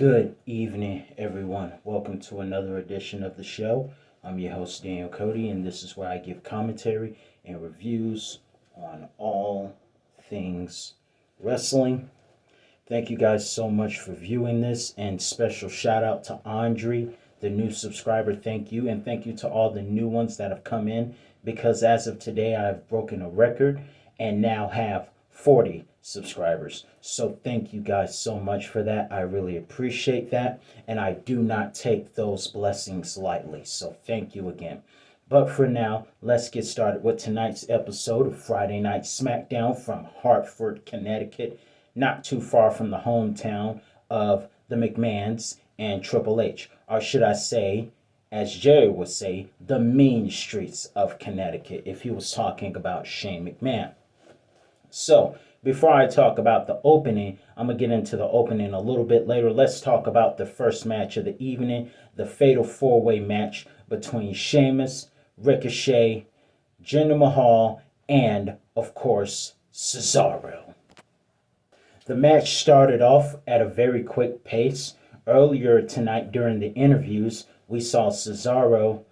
Good evening, everyone. Welcome to another edition of the show. I'm your host, Daniel Cody, and this is where I give commentary and reviews on all things wrestling. Thank you guys so much for viewing this, and special shout out to Andre, the new subscriber. Thank you, and thank you to all the new ones that have come in, because as of today, I've broken a record and now have 40 subscribers. So thank you guys so much for that. I really appreciate that, and I do not take those blessings lightly. So thank you again. But for now, let's get started with tonight's episode of Friday Night Smackdown from Hartford, Connecticut, not too far from the hometown of the McMahons and Triple H, or should I say, as Jerry would say, the mean streets of Connecticut if he was talking about Shane McMahon. So, before I talk about the opening, I'm going to get into the opening a little bit later. Let's talk about the first match of the evening, the Fatal 4-Way match between Sheamus, Ricochet, Jinder Mahal, and, of course, Cesaro. The match started off at a very quick pace. Earlier tonight during the interviews, we saw Cesaro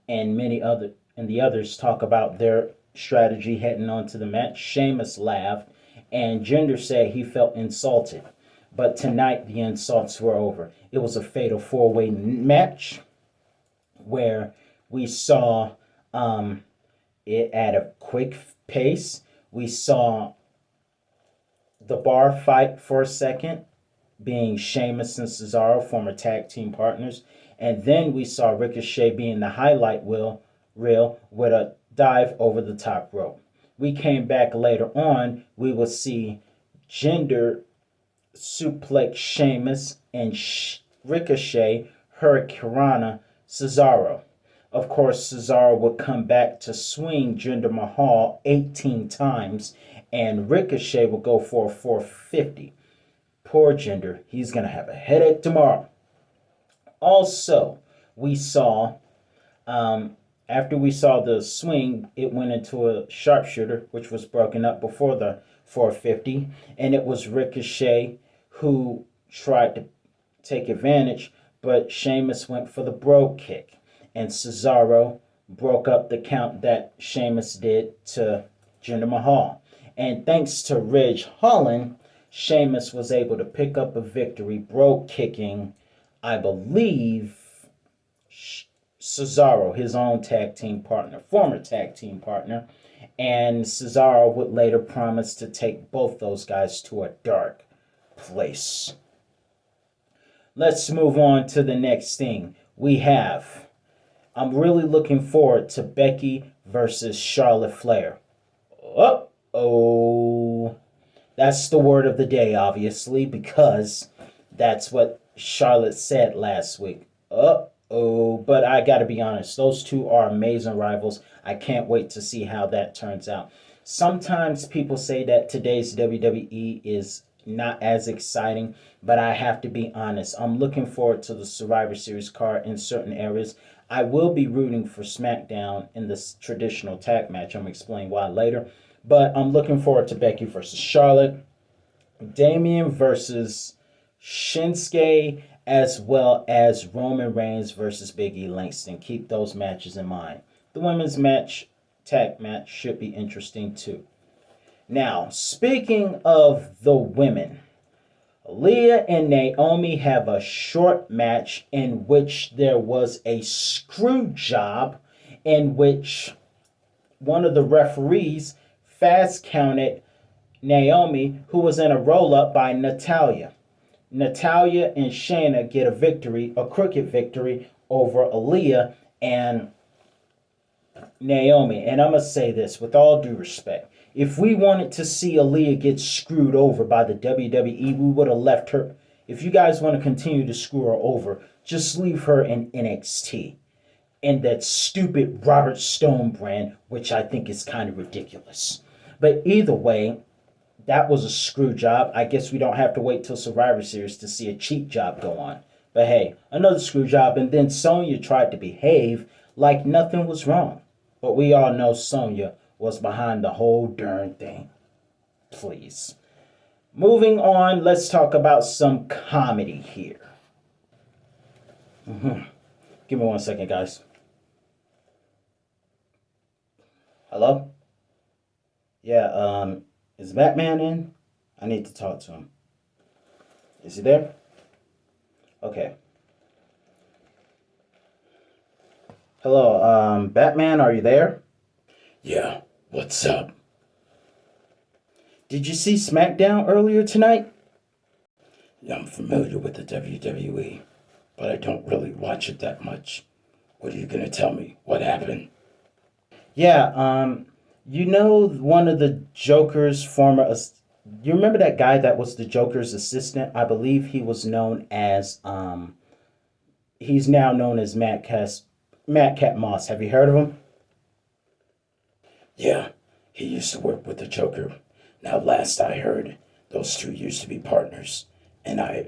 and the others talk about their strategy heading on to the match. Sheamus laughed, and Jinder said he felt insulted. But tonight, the insults were over. It was a fatal four-way match where we saw it at a quick pace. We saw the bar fight for a second, being Sheamus and Cesaro, former tag team partners. And then we saw Ricochet being the highlight reel with a dive over the top rope. We came back later on. We will see Jinder suplex Sheamus and Ricochet Hurricanrana Cesaro. Of course, Cesaro would come back to swing Jinder Mahal 18 times, and Ricochet will go for a 450. Poor Jinder. He's going to have a headache tomorrow. Also, we saw after we saw the swing, it went into a sharpshooter, which was broken up before the 450. And it was Ricochet who tried to take advantage, but Sheamus went for the brogue kick. And Cesaro broke up the count that Sheamus did to Jinder Mahal. And thanks to Ridge Holland, Sheamus was able to pick up a victory, brogue kicking, I believe, Cesaro, his own tag team partner, former tag team partner, and Cesaro would later promise to take both those guys to a dark place. Let's move on to the next thing. I'm really looking forward to Becky versus Charlotte Flair. Uh-oh. That's the word of the day, obviously, because that's what Charlotte said last week. But I gotta be honest, those two are amazing rivals. I can't wait to see how that turns out. Sometimes people say that today's WWE is not as exciting, but I have to be honest. I'm looking forward to the Survivor Series card in certain areas. I will be rooting for SmackDown in this traditional tag match. I'm going to explain why later. But I'm looking forward to Becky versus Charlotte, Damian versus Shinsuke, as well as Roman Reigns versus Big E Langston. Keep those matches in mind. The women's tag match, should be interesting too. Now, speaking of the women, Leah and Naomi have a short match in which there was a screw job in which one of the referees fast counted Naomi, who was in a roll-up by Natalya. Natalya and Shayna get a crooked victory over Aaliyah and Naomi. And I'm going to say this with all due respect. If we wanted to see Aaliyah get screwed over by the WWE, we would have left her. If you guys want to continue to screw her over, just leave her in NXT. And that stupid Robert Stone brand, which I think is kind of ridiculous. But either way, that was a screw job. I guess we don't have to wait till Survivor Series to see a cheap job go on. But hey, another screw job. And then Sonya tried to behave like nothing was wrong. But we all know Sonya was behind the whole darn thing. Please. Moving on, let's talk about some comedy here. Give me 1 second, guys. Hello? Yeah, is Batman in? I need to talk to him. Is he there? Okay. Hello, Batman, are you there? Yeah, what's up? Did you see Smackdown earlier tonight? Yeah, I'm familiar with the WWE, but I don't really watch it that much. What are you gonna tell me? What happened? Yeah, you know one of the Joker's former you remember that guy that was the Joker's assistant? I believe he was known as he's now known as Madcap Moss. Have you heard of him? Yeah, he used to work with the Joker. Now, last I heard, those two used to be partners. And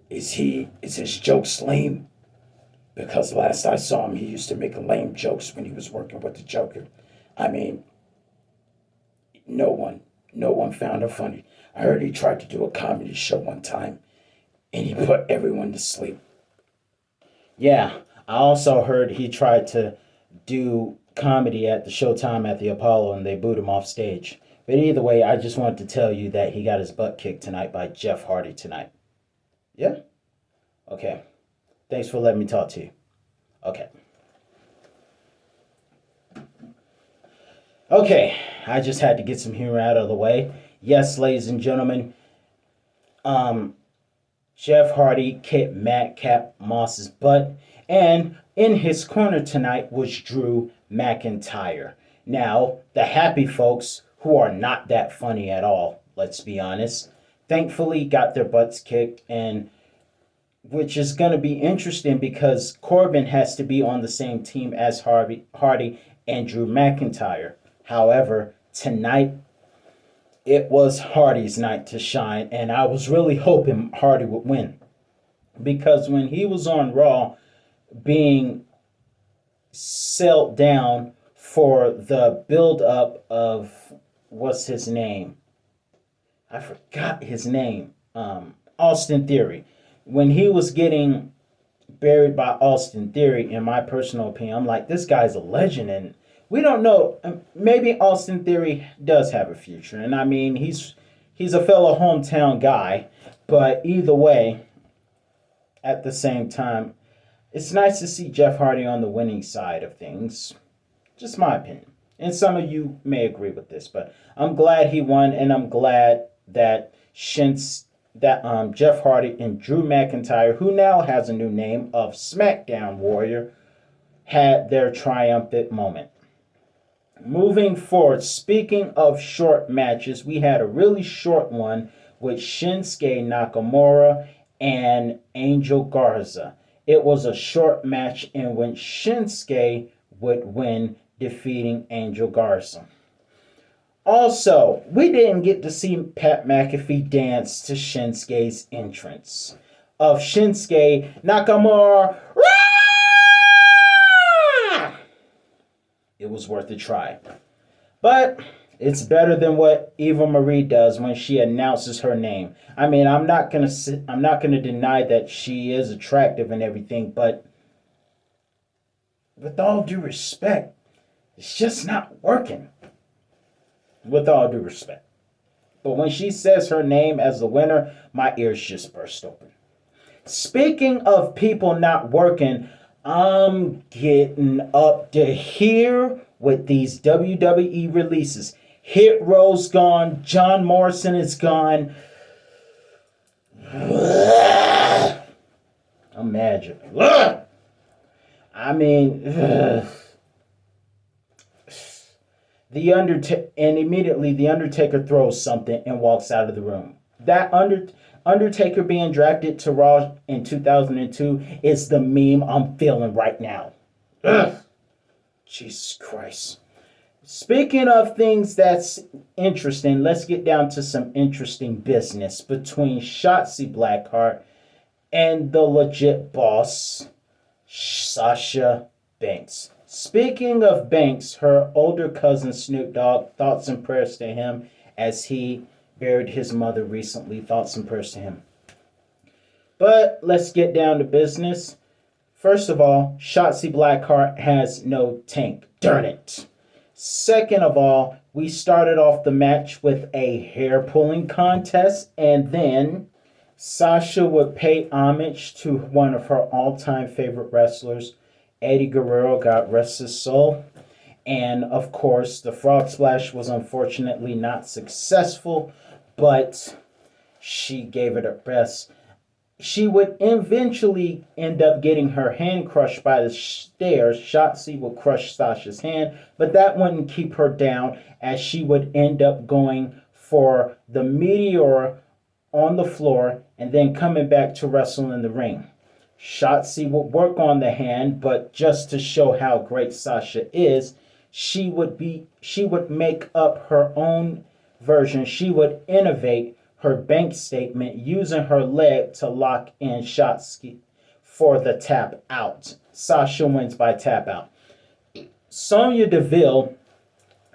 is his jokes lame? Because last I saw him, he used to make lame jokes when he was working with the Joker. I mean, no one found him funny. I heard he tried to do a comedy show one time, and he put everyone to sleep. Yeah, I also heard he tried to do comedy at the Showtime at the Apollo and they booed him off stage. But either way, I just wanted to tell you that he got his butt kicked tonight by Jeff Hardy tonight. Yeah? Okay. Thanks for letting me talk to you. Okay. Okay, I just had to get some humor out of the way. Yes, ladies and gentlemen, um, Jeff Hardy kicked Madcap Moss's butt, and in his corner tonight was Drew McIntyre. Now, the happy folks, who are not that funny at all, let's be honest, thankfully got their butts kicked, and which is going to be interesting because Corbin has to be on the same team as Hardy and Drew McIntyre. However, tonight it was Hardy's night to shine, and I was really hoping Hardy would win because when he was on Raw being sailed down for the build up of what's his name? I forgot his name. Austin Theory. When he was getting buried by Austin Theory, in my personal opinion, I'm like, this guy's a legend, and we don't know. Maybe Austin Theory does have a future, and I mean, he's a fellow hometown guy, but either way, at the same time, it's nice to see Jeff Hardy on the winning side of things. Just my opinion. And some of you may agree with this, but I'm glad he won, and I'm glad that Jeff Hardy and Drew McIntyre, who now has a new name of SmackDown Warrior, had their triumphant moment. Moving forward, speaking of short matches, we had a really short one with Shinsuke Nakamura and Angel Garza. It was a short match in which Shinsuke would win, defeating Angel Garza. Also, we didn't get to see Pat McAfee dance to Shinsuke's entrance of Shinsuke Nakamura. It was worth a try. But it's better than what Eva Marie does when she announces her name. I mean, I'm not gonna deny that she is attractive and everything, but with all due respect, it's just not working. With all due respect. But when she says her name as the winner, my ears just burst open. Speaking of people not working, I'm getting up to here with these WWE releases. Hit Row's gone. John Morrison is gone. Imagine. I mean, and immediately the Undertaker throws something and walks out of the room. That Undertaker being drafted to Raw in 2002 is the meme I'm feeling right now. Ugh. Jesus Christ. Speaking of things that's interesting, let's get down to some interesting business between Shotzi Blackheart and the legit boss, Sasha Banks. Speaking of Banks, her older cousin Snoop Dogg, thoughts and prayers to him as he buried his mother recently. Thoughts and prayers to him. But let's get down to business. First of all, Shotzi Blackheart has no tank. Darn it. Second of all, we started off the match with a hair pulling contest, and then Sasha would pay homage to one of her all time favorite wrestlers, Eddie Guerrero, God rest his soul. And of course, the frog splash was unfortunately not successful, but she gave it her best. She would eventually end up getting her hand crushed by the stairs. Shotzi would crush Sasha's hand, but that wouldn't keep her down, as she would end up going for the meteor on the floor and then coming back to wrestle in the ring. Shotzi would work on the hand, but just to show how great Sasha is, she would make up her own version. She would innovate her bank statement using her leg to lock in Shotzi for the tap out. Sasha wins by tap out. Sonya Deville,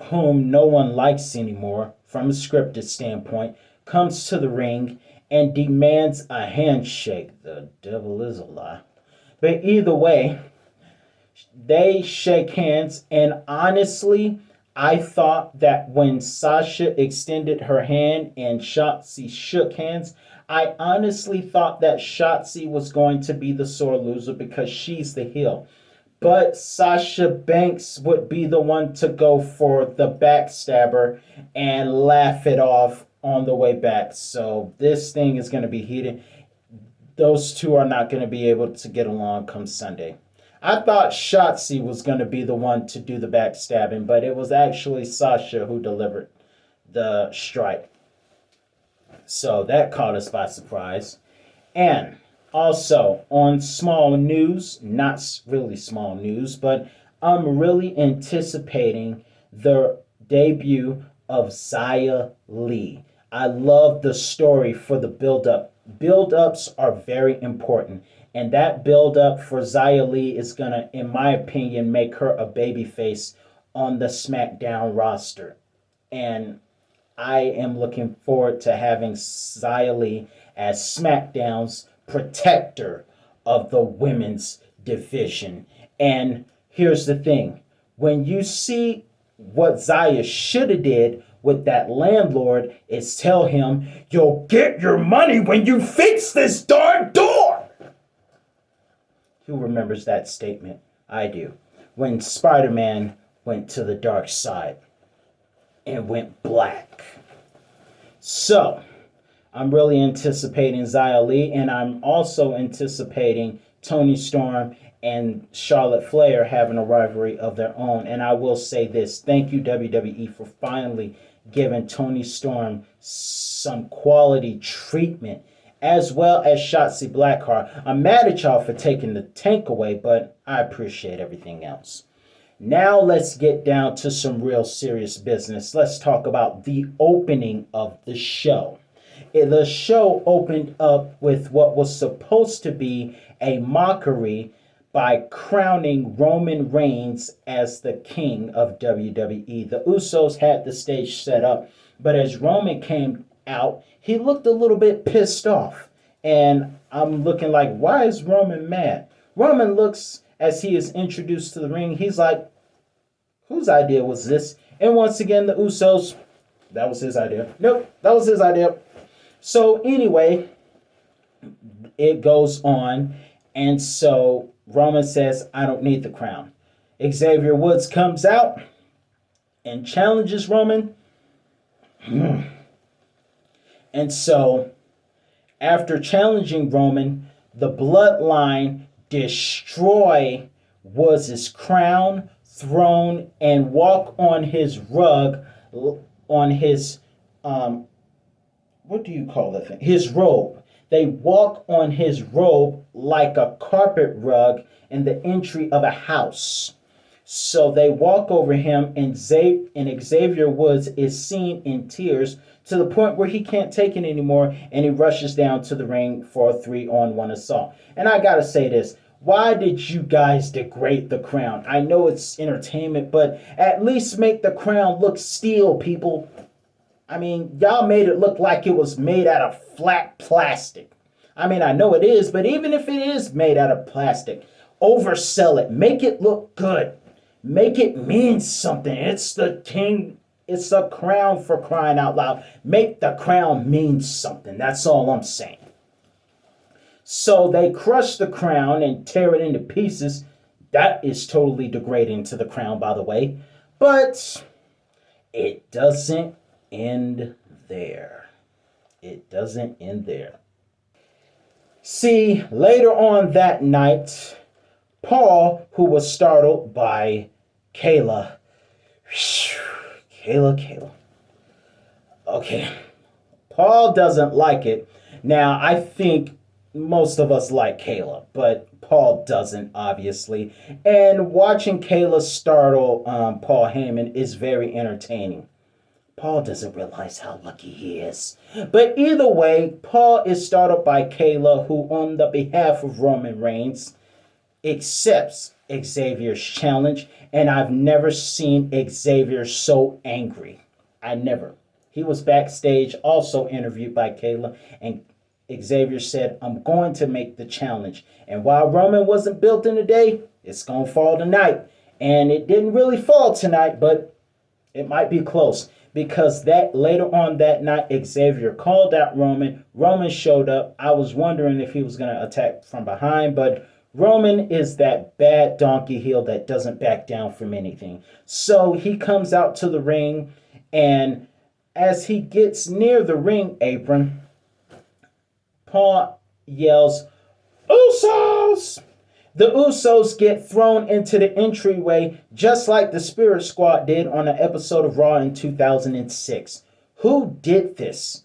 whom no one likes anymore from a scripted standpoint, comes to the ring and demands a handshake. The devil is a lie. But either way, they shake hands, and honestly, I thought that when Sasha extended her hand and Shotzi shook hands, I honestly thought that Shotzi was going to be the sore loser because she's the heel. But Sasha Banks would be the one to go for the backstabber and laugh it off on the way back. So this thing is going to be heated. Those two are not going to be able to get along come Sunday. I thought Shotzi was going to be the one to do the backstabbing, but it was actually Sasha who delivered the strike. So that caught us by surprise. And also, on small news, not really small news, but I'm really anticipating the debut of Xia Li. I love the story for the build-up. Build-ups are very important. And that build-up for Xia Li is going to, in my opinion, make her a babyface on the SmackDown roster. And I am looking forward to having Xia Li as SmackDown's protector of the women's division. And here's the thing. When you see what Xia should have did with that landlord, is tell him, you'll get your money when you fix this darn door. Who remembers that statement? I do. When Spider-Man went to the dark side and went black. So, I'm really anticipating Xia Li, and I'm also anticipating Toni Storm and Charlotte Flair having a rivalry of their own. And I will say this, thank you WWE for finally giving Toni Storm some quality treatment, as well as Shotzi Blackheart. I'm mad at y'all for taking the tank away, but I appreciate everything else. Now let's get down to some real serious business. Let's talk about the opening of the show. The show opened up with what was supposed to be a mockery by crowning Roman Reigns as the king of WWE. The Usos had the stage set up, but as Roman came out, he looked a little bit pissed off. And I'm looking like, why is Roman mad? Roman looks, as he is introduced to the ring, he's like, whose idea was this? And once again, the Usos, that was his idea. Nope, that was his idea. So anyway, it goes on. And so Roman says, I don't need the crown. Xavier Woods comes out and challenges Roman. And so, after challenging Roman, the bloodline destroy Woods' crown, throne, and walk on his rug, on his, what do you call that thing? His robe. They walk on his robe like a carpet rug in the entry of a house. So they walk over him, and Xavier Woods is seen in tears to the point where he can't take it anymore, and he rushes down to the ring for a 3-on-1 assault. And I gotta say this, why did you guys degrade the crown? I know it's entertainment, but at least make the crown look steel, people. I mean, y'all made it look like it was made out of flat plastic. I mean, I know it is, but even if it is made out of plastic, oversell it. Make it look good. Make it mean something. It's the king. It's a crown, for crying out loud. Make the crown mean something. That's all I'm saying. So they crush the crown and tear it into pieces. That is totally degrading to the crown, by the way. But it doesn't end there. It doesn't end there. See, later on that night, Paul, who was startled by Kayla. Kayla. Okay. Paul doesn't like it. Now, I think most of us like Kayla, but Paul doesn't, obviously. And watching Kayla startle Paul Heyman is very entertaining. Paul doesn't realize how lucky he is. But either way, Paul is startled by Kayla, who, on the behalf of Roman Reigns, accepts Xavier's challenge. And I've never seen Xavier so angry. I never. He was backstage, also interviewed by Kayla, and Xavier said, I'm going to make the challenge. And while Roman wasn't built in a day, it's going to fall tonight. And it didn't really fall tonight, but it might be close. Because that later on that night, Xavier called out Roman. Roman showed up. I was wondering if he was going to attack from behind, but Roman is that bad donkey heel that doesn't back down from anything. So he comes out to the ring, and as he gets near the ring apron, Paul yells, Usos! The Usos get thrown into the entryway just like the Spirit Squad did on an episode of Raw in 2006. Who did this?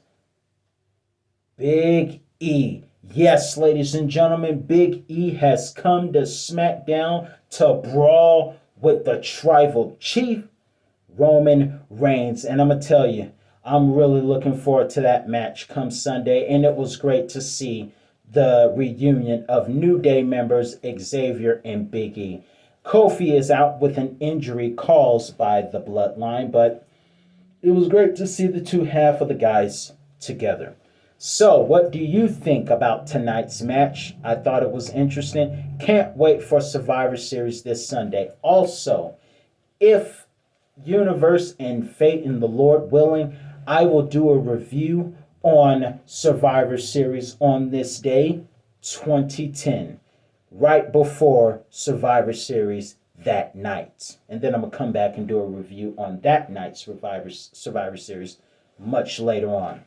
Big E. Yes, ladies and gentlemen, Big E has come to SmackDown to brawl with the Tribal Chief, Roman Reigns. And I'm going to tell you, I'm really looking forward to that match come Sunday. And it was great to see the reunion of New Day members Xavier and Big E. Kofi is out with an injury caused by the bloodline, but it was great to see the two half of the guys together. So, what do you think about tonight's match? I thought it was interesting. Can't wait for Survivor Series this Sunday. Also, if Universe and Fate and the Lord willing, I will do a review on Survivor Series on this day, 2010, right before Survivor Series that night. And then I'm going to come back and do a review on that night's Survivor Series much later on.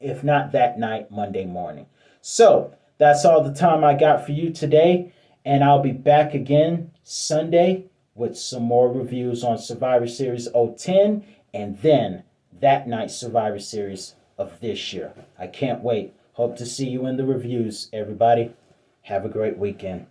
If not that night, Monday morning. So, that's all the time I got for you today. And I'll be back again Sunday with some more reviews on Survivor Series 010 and then that night's Survivor Series of this year. I can't wait. Hope to see you in the reviews, everybody. Have a great weekend.